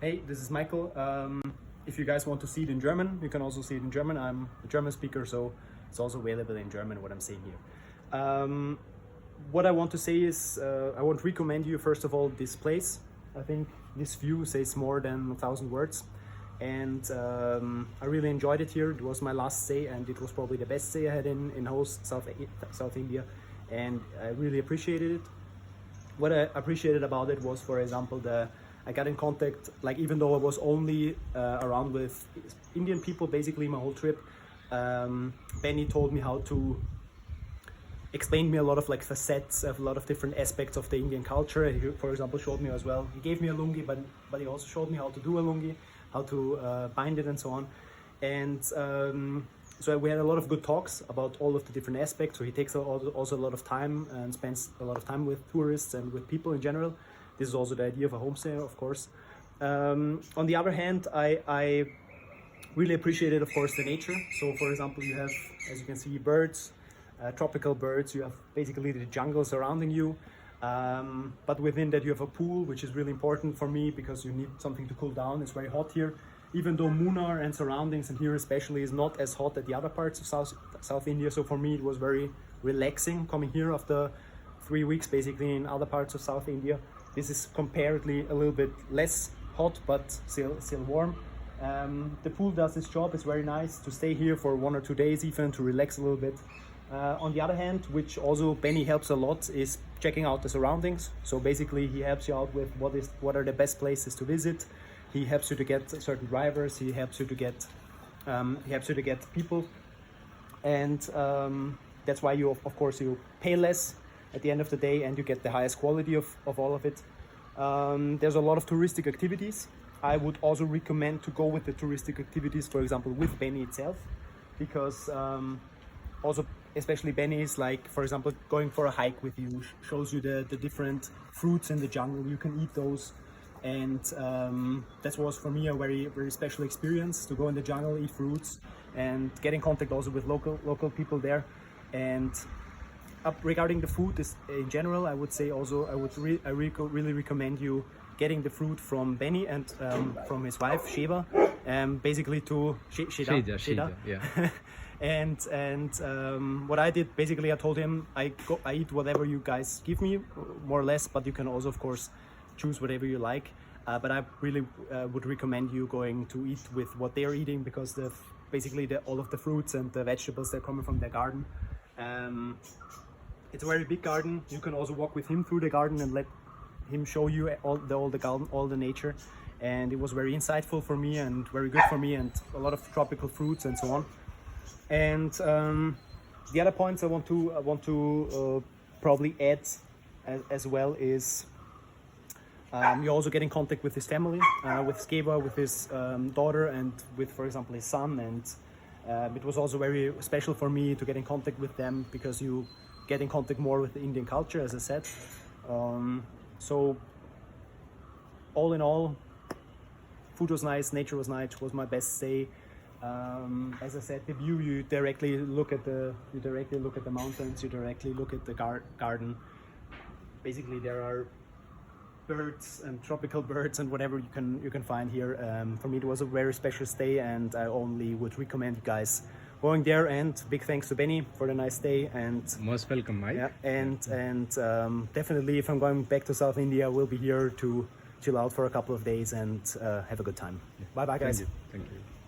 Hey, this is Michael. If you guys want to see it in German, you can also see it in German. I'm a German speaker, so it's also available in German what I'm saying here. What I want to say is I want to recommend you first of all this place. I think this view says more than 1,000 words, and I really enjoyed it here. It was my last stay, and it was probably the best stay I had in whole South India, and I really appreciated it. What I appreciated about it was, for example, I got in contact, like even though I was only around with Indian people basically my whole trip, Benny told me how to explain me a lot of like facets of a lot of different aspects of the Indian culture. He, for example, showed me as well. He gave me a lungi, but he also showed me how to do a lungi, how to bind it and so on. And so we had a lot of good talks about all of the different aspects. So he takes also a lot of time and spends a lot of time with tourists and with people in general. This is also the idea of a homestay, of course. On the other hand, I really appreciated, of course, the nature. So, for example, you have, as you can see, birds, tropical birds. You have basically the jungle surrounding you. But within that, you have a pool, which is really important for me because you need something to cool down. It's very hot here. Even though Munnar and surroundings, and here especially, is not as hot as the other parts of South India. So for me, it was very relaxing coming here after 3 weeks, basically, in other parts of South India. This is comparatively a little bit less hot, but still warm. The pool does its job. It's very nice to stay here for 1 or 2 days, even to relax a little bit. On the other hand, which also Benny helps a lot, is checking out the surroundings. So basically, he helps you out with what are the best places to visit. He helps you to get certain drivers. He helps you to get people, and that's why you, of course, you pay less at the end of the day, and you get the highest quality of all of it. There's a lot of touristic activities. I would also recommend to go with the touristic activities, for example, with Benny itself, because also especially Benny is like, for example, going for a hike with you, shows you the different fruits in the jungle. You can eat those, and that was for me a very special experience, to go in the jungle, eat fruits, and get in contact also with local people there. And regarding the food in general, I would say also I really recommend you getting the fruit from Benny and from his wife Sheva, basically to Sheda. Yeah. and what I did, basically I told him I eat whatever you guys give me, more or less, but you can also of course choose whatever you like. But I really would recommend you going to eat with what they're eating, because basically all of the fruits and the vegetables, they're coming from their garden. It's a very big garden. You can also walk with him through the garden and let him show you all the garden, all the nature. And it was very insightful for me and very good for me, and a lot of tropical fruits and so on. And the other points I want to probably add as well is you also get in contact with his family, with Skeva, with his daughter, and with, for example, his son. And it was also very special for me to get in contact with them, because you get in contact more with the Indian culture, as I said. So all in all, food was nice, nature was nice, it was my best stay. As I said, the view, you directly look at the mountains, you directly look at the garden. Basically, there are birds and tropical birds and whatever you can find here. For me, it was a very special stay, and I only would recommend you guys going there. And big thanks to Benny for the nice day. And most welcome, Mike. Yeah, and definitely, if I'm going back to South India, we'll be here to chill out for a couple of days and have a good time. Bye bye, guys. Thank you.